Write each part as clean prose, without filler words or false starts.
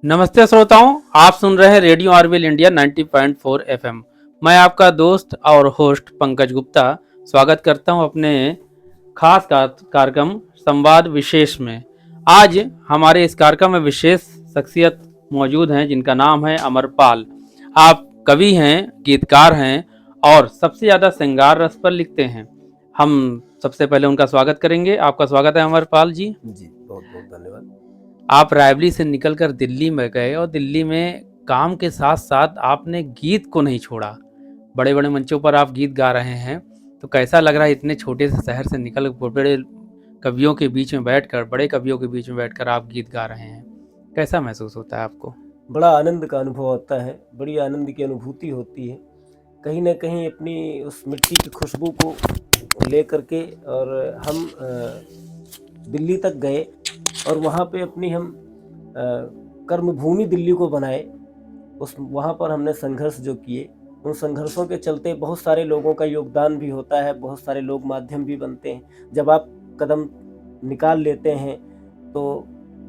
नमस्ते श्रोताओं, आप सुन रहे हैं रेडियो आरबीएल इंडिया 90.4 एफएम। मैं आपका दोस्त और होस्ट पंकज गुप्ता स्वागत करता हूं अपने खास कार्यक्रम संवाद विशेष में। आज हमारे इस कार्यक्रम में विशेष शख्सियत मौजूद हैं जिनका नाम है अमरपाल। आप कवि हैं, गीतकार हैं और सबसे ज़्यादा श्रृंगार रस पर लिखते हैं। हम सबसे पहले उनका स्वागत करेंगे। आपका स्वागत है अमरपाल जी। जी, बहुत-बहुत धन्यवाद। आप रायबरेली से निकलकर दिल्ली में गए और दिल्ली में काम के साथ-साथ आपने गीत को नहीं छोड़ा। बड़े-बड़े मंचों पर आप गीत गा रहे हैं, तो कैसा लग रहा है इतने छोटे से शहर से निकल बड़े कवियों के बीच में बैठकर, बड़े कवियों के बीच में बैठकर आप गीत गा रहे हैं? कैसा महसूस होता है आपको? बड़ा आनंद का अनुभव होता है, बड़ी आनंद की अनुभूति होती है। कहीं न कहीं अपनी उस मिट्टी की खुशबू को लेकर के और हम दिल्ली तक गए और वहाँ पे अपनी हम कर्मभूमि दिल्ली को बनाए। वहाँ पर हमने संघर्ष जो किए, उन संघर्षों के चलते बहुत सारे लोगों का योगदान भी होता है, बहुत सारे लोग माध्यम भी बनते हैं। जब आप कदम निकाल लेते हैं तो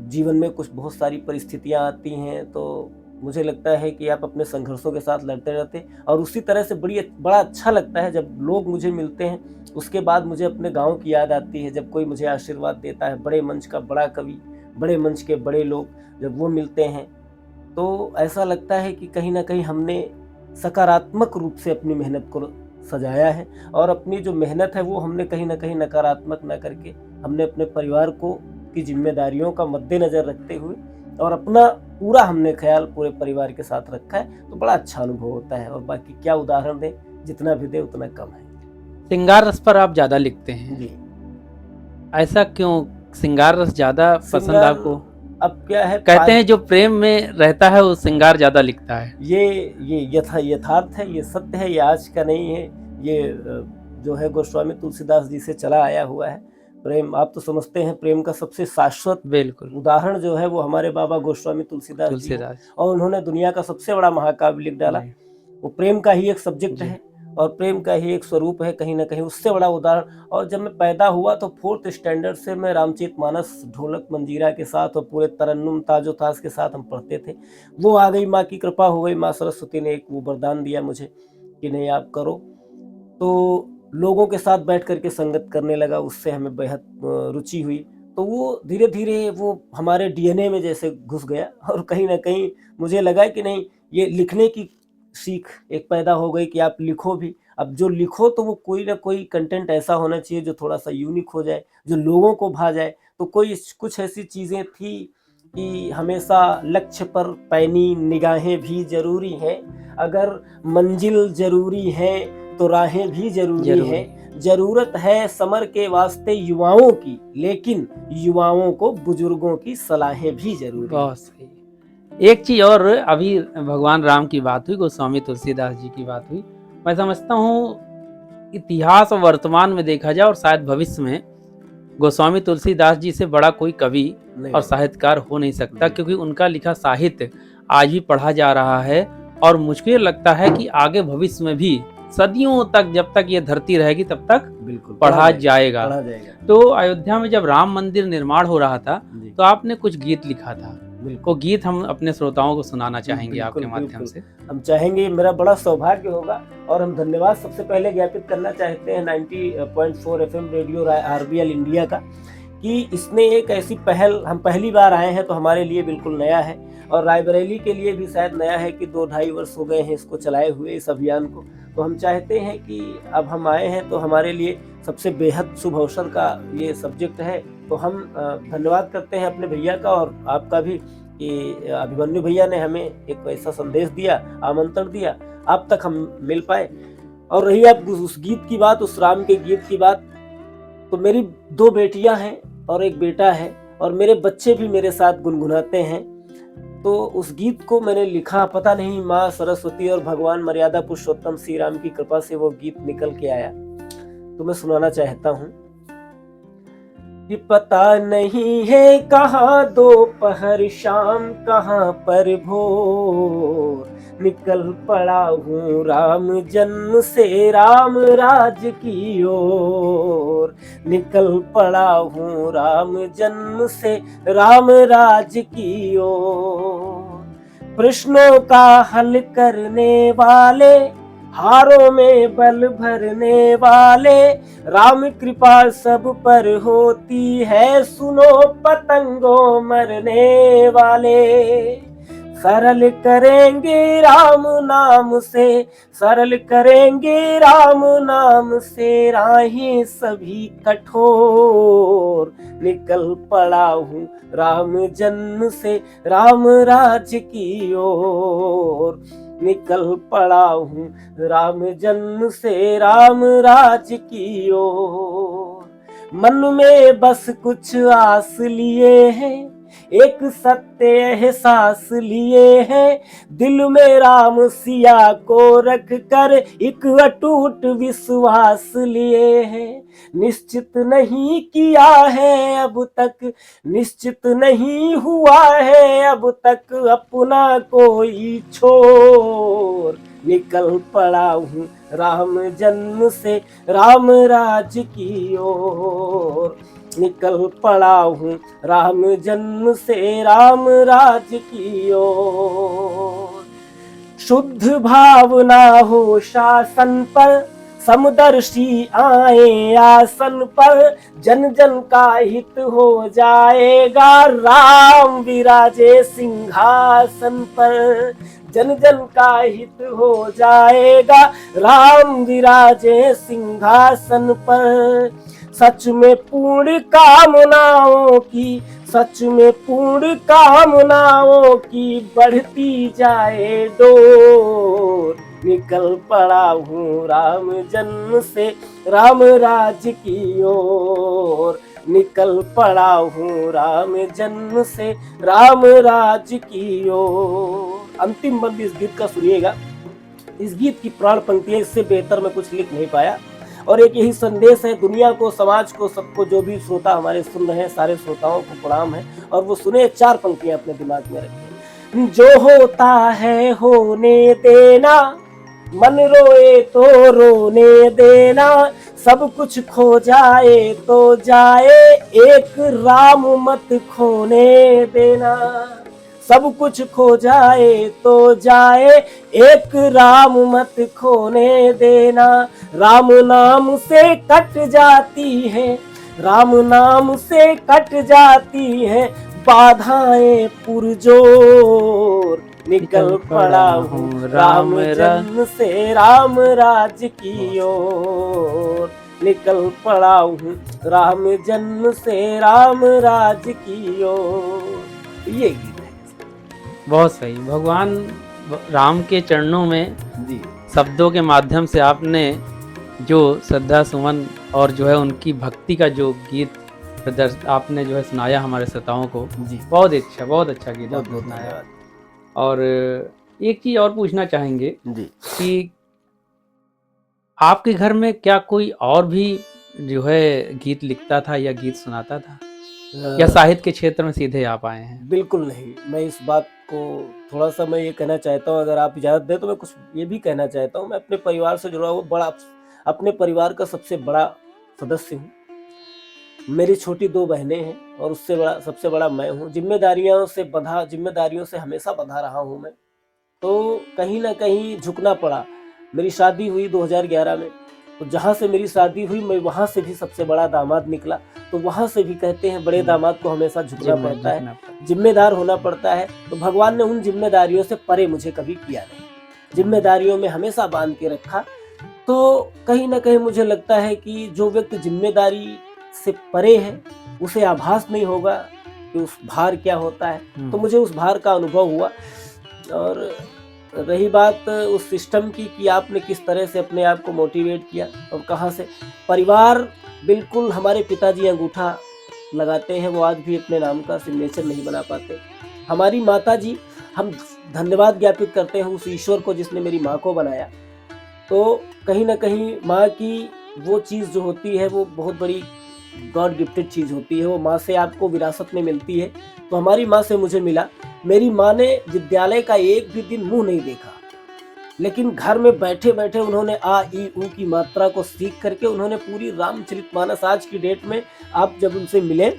जीवन में कुछ बहुत सारी परिस्थितियाँ आती हैं, तो मुझे लगता है कि आप अपने संघर्षों के साथ लड़ते रहते और उसी तरह से बड़ा अच्छा लगता है जब लोग मुझे मिलते हैं। उसके बाद मुझे अपने गाँव की याद आती है, जब कोई मुझे आशीर्वाद देता है, बड़े मंच का बड़ा कवि, बड़े मंच के बड़े लोग जब वो मिलते हैं, तो ऐसा लगता है कि कहीं न कहीं हमने सकारात्मक रूप से अपनी मेहनत को सजाया है और अपनी जो मेहनत है वो हमने कहीं न कहीं नकारात्मक ना करके हमने अपने परिवार को की ज़िम्मेदारियों का मद्देनज़र रखते हुए और अपना पूरा हमने ख़्याल पूरे परिवार के साथ रखा है, तो बड़ा अच्छा अनुभव होता है और बाकी क्या उदाहरण दें, जितना भी दें उतना कम है। श्रृंगार रस पर आप ज़्यादा लिखते हैं। जी। ऐसा क्यों? श्रृंगार रस ज़्यादा पसंद श्रृंगार आपको? अब क्या है कहते हैं जो प्रेम में रहता है वो श्रृंगार ज़्यादा लिखता है। ये यथार्थ है, ये सत्य है, ये आज का नहीं है। ये जो है गोस्वामी तुलसीदास जी से चला आया हुआ है। प्रेम आप तो समझते हैं, प्रेम का सबसे शाश्वत बिल्कुल, उदाहरण जो है वो हमारे बाबा गोस्वामी तुलसीदास जी हैं तुलसीदास। और उन्होंने दुनिया का सबसे बड़ा महाकाव्य लिख डाला। जी, वो प्रेम का ही एक सब्जेक्ट जी। है और प्रेम का ही एक स्वरूप है, कहीं न कहीं उससे बड़ा उदाहरण। और जब मैं पैदा हुआ तो 4th स्टैंडर्ड से मैं रामचरितमानस ढोलक मंजीरा के साथ और पूरे तरन्नुम ताज़ो-ताज़ के साथ हम पढ़ते थे। वो आ गई, माँ की कृपा हो गई, माँ सरस्वती ने एक वो वरदान दिया मुझे कि नहीं आप करो। तो लोगों के साथ बैठ कर के संगत करने लगा, उससे हमें बेहद रुचि हुई। तो वो धीरे-धीरे वो हमारे डीएनए में जैसे घुस गया और कहीं न कहीं मुझे लगा कि नहीं, ये लिखने की सीख एक पैदा हो गई कि आप लिखो भी। अब जो लिखो तो वो कोई ना कोई कंटेंट ऐसा होना चाहिए जो थोड़ा-सा यूनिक हो जाए, जो लोगों को भा जाए। तो कुछ ऐसी चीज़ें थी कि हमेशा लक्ष्य पर पैनी निगाहें भी ज़रूरी हैं, अगर मंजिल ज़रूरी है तो राहें भी ज़रूरी ज़रूरी। हैं। ज़रूरत है समर के वास्ते युवाओं की, लेकिन युवाओं को बुजुर्गों की सलाहें भी ज़रूरी हैं। बहुत सही। एक चीज़ और अभी भगवान राम की बात हुई, गोस्वामी तुलसीदास जी की बात हुई। मैं समझता हूँ इतिहास और वर्तमान में देखा जाए और शायद भविष्य में गोस्वामी तुलसीदास जी से बड़ा कोई कवि नहीं और होगा। साहित्यकार हो नहीं सकता, बिल्कुल, क्योंकि उनका लिखा साहित्य आज भी पढ़ा जा रहा है और मुझे लगता है कि आगे भविष्य में भी सदियों तक, जब तक ये धरती रहेगी तब तक बिल्कुल पढ़ा जाएगा। पढ़ा जाएगा। तो अयोध्या में जब राम मंदिर निर्माण हो रहा था, जी, तो आपने कुछ गीत लिखा था। वो बिल्कुल। गीत हम अपने श्रोताओं को सुनाना जी, चाहेंगे आपके बिल्कुल, माध्यम बिल्कुल। से। हम चाहेंगे, मेरा बड़ा सौभाग्य होगा और हम धन्यवाद सबसे पहले ज्ञापित करना चाहते हैं 90.4 एफएम रेडियो आरबीएल इंडिया का कि इसने एक ऐसी पहल, हम पहली बार आए हैं तो हमारे लिए बिल्कुल नया है और रायबरेली के लिए भी शायद नया है कि 2 ढाई वर्ष हो गए हैं इसको चलाए हुए, इस अभियान को। तो हम चाहते हैं कि अब हम आए हैं तो हमारे लिए सबसे बेहद शुभ अवसर का ये सब्जेक्ट है। तो हम धन्यवाद करते हैं अपने भैया का और आपका भी कि अभिमन्यु भैया ने हमें एक ऐसा संदेश दिया, आमंत्रण दिया, आप तक हम मिल पाए। और रही अब उस गीत की बात, उस राम के गीत की बात, तो मेरी 2 बेटियां हैं और 1 बेटा है और मेरे बच्चे भी मेरे साथ गुनगुनाते हैं। तो उस गीत को मैंने लिखा, पता नहीं माँ सरस्वती और भगवान मर्यादा पुरुषोत्तम श्री राम की कृपा से वो गीत निकल के आया, तो मैं सुनाना चाहता हूँ कि पता नहीं है कहाँ दोपहर शाम, कहाँ पर भोर, निकल पड़ा हूँ राम जन्म से राम राज की ओर, निकल पड़ा हूँ राम जन्म से राम राज की ओर। प्रश्नों का हल करने वाले, हारों में बल भरने वाले, राम कृपा सब पर होती है, सुनो पतंगों मरने वाले। सरल करेंगे राम नाम से, सरल करेंगे राम नाम से, राहें सभी कठोर। निकल पड़ा हूँ राम जन्म से, राम राज की ओर। निकल पड़ा हूँ राम जन्म से, राम राज की ओर। मन में बस कुछ आस लिए हैं, एक सत्य एहसास लिए हैं, दिल में राम सिया को रख कर एक अटूट विश्वास लिए हैं। निश्चित नहीं किया है अब तक, निश्चित नहीं हुआ है अब तक, अपना कोई छोर। निकल पड़ा हूँ राम जन्म से, राम राज की ओर। निकल पड़ा हूँ राम जन्म से, राम राज की ओर। शुद्ध भावना हो शासन पर, समदर्शी आए आसन पर, जन जन का हित हो जाएगा, राम विराजे सिंहासन पर। जन जन का हित हो जाएगा, राम विराजे सिंहासन पर। सच में पूर्ण कामनाओं की, सच में पूर्ण कामनाओं की बढ़ती जाए डोर। निकल पड़ा हूँ राम जन्म से, राम राज की ओर। निकल पड़ा हूँ राम जन्म से, राम राज की ओर। अंतिम बंद इस गीत का सुनिएगा। इस गीत की प्राण पंक्तियां, इससे बेहतर मैं कुछ लिख नहीं पाया। और एक यही संदेश है दुनिया को, समाज को, सबको, जो भी श्रोता हमारे सुन रहे हैं, सारे श्रोताओं को प्रणाम है। और वो सुने, 4 पंक्तियां अपने दिमाग में रखें। जो होता है होने देना, मन रोए तो रोने देना, सब कुछ खो जाए तो जाए, एक राम मत खोने देना। सब कुछ खो जाए तो जाए, एक राम मत खोने देना। राम नाम से कट जाती है, राम नाम से कट जाती है बाधाएं पुरजोर। निकल पड़ा हूँ राम जन्म से, राम राज की ओर। निकल पड़ा हूँ राम जन्म से, राम राज की ओर। ये गीत है। बहुत सही। भगवान राम के चरणों में जी, शब्दों के माध्यम से आपने जो श्रद्धा सुमन और जो है उनकी भक्ति का जो गीत आपने जो है सुनाया हमारे श्रोताओं को, जी, बहुत अच्छा गीत बहुत आपने बहुत सुनाया। धन्यवाद। और एक चीज़ और पूछना चाहेंगे जी, कि आपके घर में क्या कोई और भी जो है गीत लिखता था या गीत सुनाता था, या साहित्य के क्षेत्र में सीधे आप आए हैं? बिल्कुल नहीं। मैं इस बात को थोड़ा-सा मैं ये कहना चाहता हूँ, अगर आप इजाज़त दें तो मैं कुछ ये भी कहना चाहता हूँ। मैं अपने परिवार से जुड़ा हुआ अपने परिवार का सबसे बड़ा सदस्य हूँ। मेरी छोटी 2 बहनें हैं और उससे बड़ा, सबसे बड़ा मैं हूँ। ज़िम्मेदारियों से हमेशा बँधा रहा हूँ मैं। तो कहीं न कहीं झुकना पड़ा। मेरी शादी हुई 2011 में, तो जहाँ से मेरी शादी हुई मैं वहाँ से भी सबसे बड़ा दामाद निकला। तो वहाँ से भी कहते हैं बड़े दामाद को हमेशा झुकना पड़ता है, ज़िम्मेदार होना पड़ता है। तो भगवान ने उन ज़िम्मेदारियों से परे मुझे कभी किया नहीं, ज़िम्मेदारियों में हमेशा बाँध के रखा। तो कहीं न कहीं मुझे लगता है कि जो व्यक्ति ज़िम्मेदारी से परे है, उसे आभास नहीं होगा कि उस भार क्या होता है। तो मुझे उस भार का अनुभव हुआ। और रही बात उस सिस्टम की कि आपने किस तरह से अपने आप को मोटिवेट किया और कहाँ से, परिवार बिल्कुल, हमारे पिताजी अंगूठा लगाते हैं, वो आज भी अपने नाम का सिग्नेचर नहीं बना पाते। हमारी माताजी, हम धन्यवाद ज्ञापित करते हैं उस ईश्वर को जिसने मेरी माँ को बनाया। तो कहीं न कहीं माँ की वो चीज़ जो होती है वो बहुत बड़ी गॉड गिफ्टेड चीज़ होती है, वो माँ से आपको विरासत में मिलती है। तो हमारी माँ से मुझे मिला। मेरी माँ ने विद्यालय का एक भी दिन मुँह नहीं देखा, लेकिन घर में बैठे-बैठे उन्होंने आ, ई, ऊ की मात्रा को सीख करके उन्होंने पूरी रामचरितमानस, आज की डेट में आप जब उनसे मिले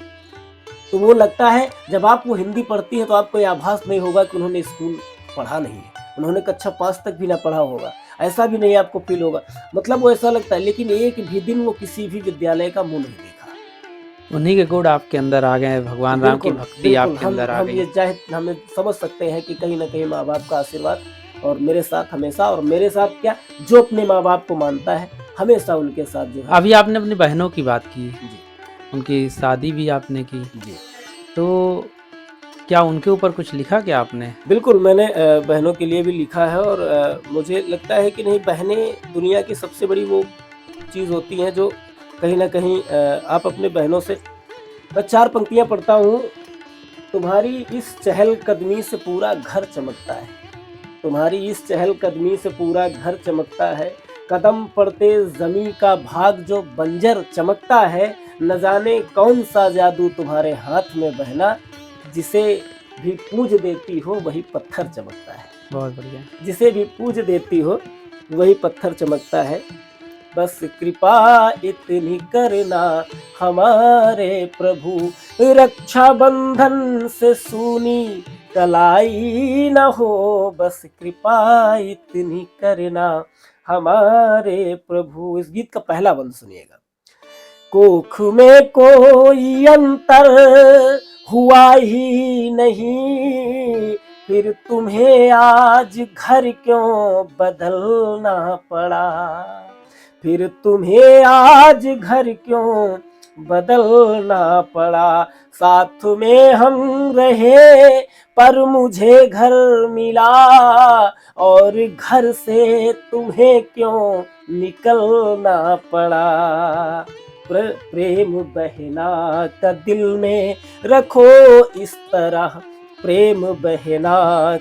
तो वो लगता है, जब आप वो हिंदी पढ़ती हैं तो आपको ये आभास नहीं होगा कि उन्होंने स्कूल पढ़ा नहीं है, उन्होंने कक्षा 5 तक भी ना पढ़ा होगा, ऐसा भी नहीं आपको फील होगा। मतलब वो ऐसा लगता है, लेकिन एक भी दिन वो किसी भी विद्यालय का मुंह नहीं देखा। उन्हीं के गुण आपके अंदर आ गए हैं, भगवान राम की बिल्कुल, भक्ति बिल्कुल, आपके अंदर आ हम गई। ये चाहे हमें समझ सकते हैं कि कहीं न कहीं माँ-बाप का आशीर्वाद और मेरे साथ हमेशा, और मेरे साथ क्या, जो अपने माँ-बाप को मानता है, हमेशा उनके साथ जो है। अभी आपने अपनी बहनों की बात की, जी, उनकी शादी भी आपने की, जी। तो क्या उनके ऊपर कुछ लिखा क्या आपने? बिल्कुल, मैंने बहनों के लिए भी लिखा है, और मुझे लगता है कि नहीं, बहनें दुनिया की सबसे बड़ी वो चीज़ होती हैं जो कहीं न कहीं आप अपने बहनों से, मैं 4 पंक्तियाँ पढ़ता हूँ। तुम्हारी इस चहलकदमी से पूरा घर चमकता है, तुम्हारी इस चहलकदमी से पूरा घर चमकता है, कदम पड़ते ज़मीं का भाग जो बंजर चमकता है, न जाने कौन सा जादू तुम्हारे हाथ में बहना, जिसे भी पूज देती हो वही पत्थर चमकता है। बहुत बढ़िया। जिसे भी पूज देती हो वही पत्थर चमकता है। बस कृपा इतनी करना हमारे प्रभु, रक्षा बंधन से सूनी कलाई न हो, बस कृपा इतनी करना हमारे प्रभु। इस गीत का पहला बंद सुनिएगा। कोख में कोई अंतर हुआ ही नहीं, फिर तुम्हें आज घर क्यों बदलना पड़ा, फिर तुम्हें आज घर क्यों बदलना पड़ा। साथ में हम रहे पर मुझे घर मिला, और घर से तुम्हें क्यों निकलना पड़ा। प्रेम बहना का दिल में रखो इस तरह, प्रेम बहना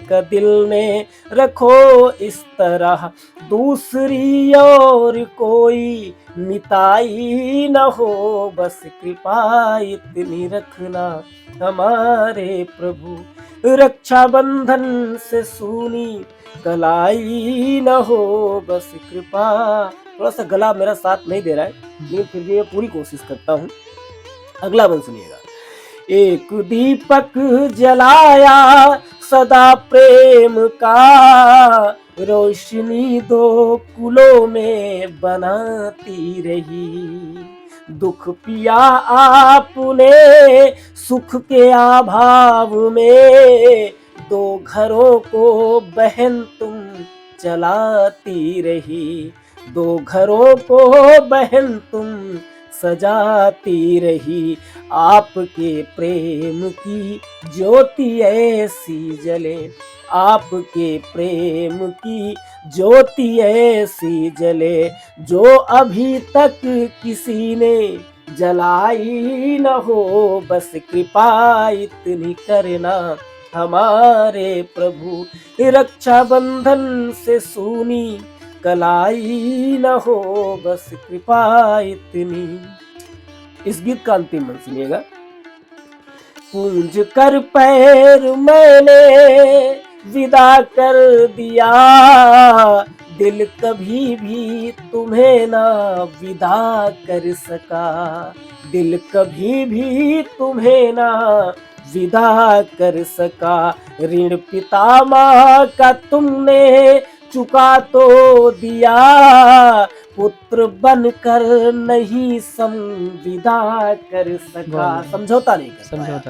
का दिल में रखो इस तरह, दूसरी और कोई मिताई न हो, बस कृपा इतनी रखना हमारे प्रभु, रक्षा बंधन से सूनी कलाई न हो, बस कृपा। थोड़ा सा गला मेरा साथ नहीं दे रहा है, लेकिन फिर भी मैं पूरी कोशिश करता हूँ। अगला बंद सुनिएगा। एक दीपक जलाया सदा प्रेम का, रोशनी दो कुलों में बनाती रही, दुख पिया आपने सुख के अभाव में, दो घरों को बहन तुम चलाती रही, दो घरों को बहन तुम सजाती रही, आपके प्रेम की ज्योति ऐसी जले, आपके प्रेम की ज्योति ऐसी जले, जो अभी तक किसी ने जलाई न हो, बस कृपा इतनी करना हमारे प्रभु, रक्षा बंधन से सूनी कलाई न हो, बस कृपा इतनी। इस गीत का अंतिम मन सुनिएगा। पूंज कर पैर मैंने विदा कर दिया, दिल कभी भी तुम्हें ना विदा कर सका, दिल कभी भी तुम्हें ना विदा कर सका, ऋण पिता माँ का तुमने चुका तो दिया, पुत्र बनकर नहीं संविदा कर सका, समझौता नहीं कर पाया,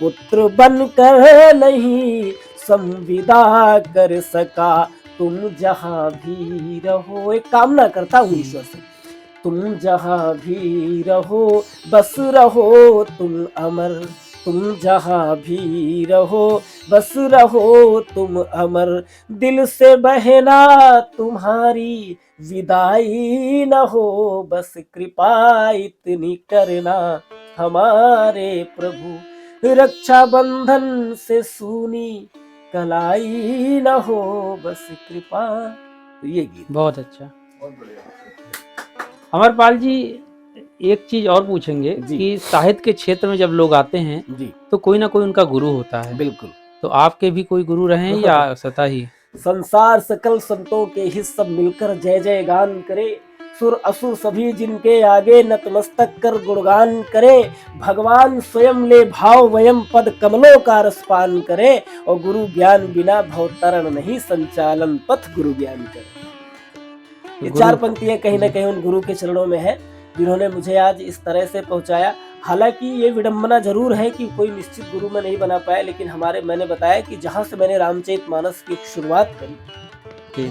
पुत्र बनकर नहीं संविदा कर सका, तुम जहां भी रहो, एक कामना करता हूँ ईश्वर से, तुम जहां भी रहो बस रहो तुम अमर, तुम जहां भी रहो बस रहो तुम अमर, दिल से बहना तुम्हारी विदाई न हो, बस कृपा इतनी करना हमारे प्रभु, रक्षा बंधन से सूनी कलाई न हो, बस कृपा। तो ये गीत बहुत अच्छा। अमरपाल जी, एक चीज और पूछेंगे कि साहित्य के क्षेत्र में जब लोग आते हैं जी, तो कोई ना कोई उनका गुरु होता है। बिल्कुल। तो आपके भी कोई गुरु रहे हैं या सता ही? संसार सकल संतों के हित सब मिलकर जय जय गान करे, सुर असुर सभी जिनके आगे नतमस्तक कर गुणगान करे, भगवान स्वयं ले भाव वयम पद कमलों का रसपान करे, और गुरु ज्ञान बिना भवतरण नहीं संचालन पथ गुरु ज्ञान करे। ये गुरु 4 पंक्तियां कहीं ना कहीं उन गुरु के चरणों में है जिन्होंने मुझे आज इस तरह से पहुंचाया। हालांकि ये विडंबना जरूर है कि कोई निश्चित गुरु मैं नहीं बना पाया, लेकिन मैंने बताया कि जहां से मैंने रामचरितमानस की शुरुआत करी,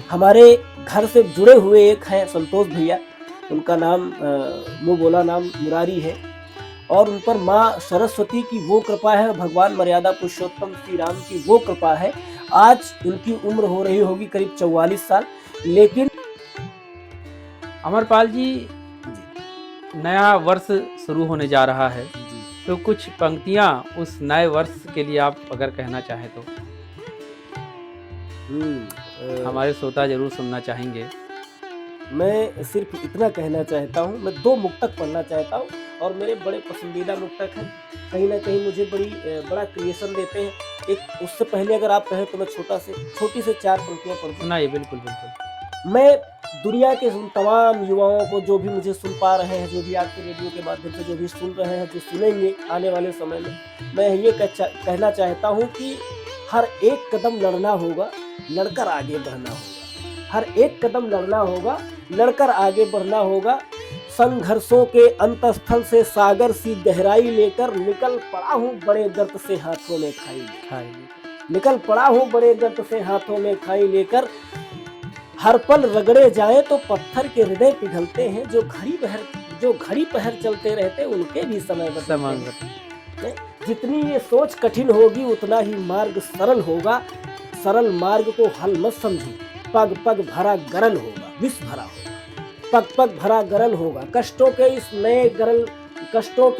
हमारे घर से जुड़े हुए एक हैं संतोष भैया, उनका नाम मुंह बोला नाम मुरारी है, और उन पर माँ सरस्वती की वो कृपा है, भगवान मर्यादा पुरुषोत्तम श्री राम की वो कृपा है। आज उनकी उम्र हो रही होगी करीब 44 साल, लेकिन अमरपाल जी, नया वर्ष शुरू होने जा रहा है, तो कुछ पंक्तियां उस नए वर्ष के लिए आप अगर कहना चाहें तो हमारे श्रोता जरूर सुनना चाहेंगे। मैं सिर्फ इतना कहना चाहता हूँ, मैं 2 मुक्तक पढ़ना चाहता हूँ, और मेरे बड़े पसंदीदा मुक्तक हैं, कहीं ना कहीं मुझे बड़ा क्रिएशन देते हैं। एक उससे पहले अगर आप कहें तो मैं छोटी से 4 पंक्तियाँ पढ़ सुनाइए। बिल्कुल बिल्कुल। मैं दुनिया के उन तमाम युवाओं को, जो भी मुझे सुन पा रहे हैं, जो भी आपके रेडियो के माध्यम से जो भी सुन रहे हैं, जो सुनेंगे आने वाले समय में, मैं ये कहना चाहता हूँ कि हर एक कदम लड़ना होगा, लड़कर आगे बढ़ना होगा। हर एक कदम लड़ना होगा, लड़कर आगे बढ़ना होगा। संघर्षों के अंतस्थल से सागर सी गहराई लेकर निकल पड़ा हूँ बड़े गर्त से हाथों में खाई निकल पड़ा हूँ बड़े गर्त से हाथों में खाई लेकर। हर पल रगड़े जाए तो पत्थर के हृदय पिघलते हैं, जो घड़ी पहर चलते रहते उनके भी समय बदलते हैं। जितनी ये सोच कठिन होगी उतना ही मार्ग सरल होगा। सरल मार्ग को हल मत समझो, पग पग भरा गरल होगा, विष भरा होगा, पग पग भरा गरल होगा। कष्टों के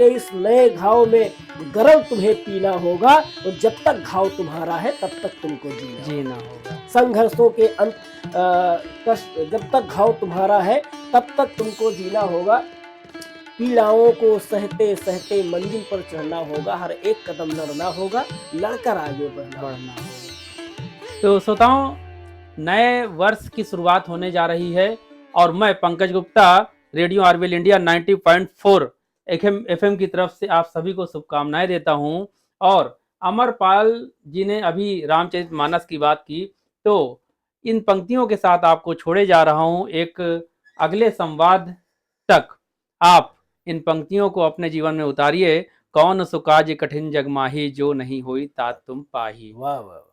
इस नए घाव में गरल तुम्हें पीना होगा, और जब तक घाव तुम्हारा है तब तक तुमको जीना होगा। संघर्षों के जब तक घाव तुम्हारा है तब तक तुमको जीना होगा। पीड़ाओं को सहते सहते मंजिल पर चढ़ना होगा। हर एक कदम लड़ना होगा, लड़कर आगे बढ़ना होगा। तो श्रोताओं, नए वर्ष की शुरुआत होने जा रही है, और मैं Pankaj Gupta radio RBL India 90.4 FM की तरफ से आप सभी को शुभकामनाएं देता हूं। और अमरपाल जी ने अभी रामचरितमानस की बात की, तो इन पंक्तियों के साथ आपको छोड़े जा रहा हूं। एक अगले संवाद तक आप इन पंक्तियों को अपने जीवन में उतारिए। कौन सो काज कठिन जग माही, जो नहीं होई तात तुम पाही। वाह वाह।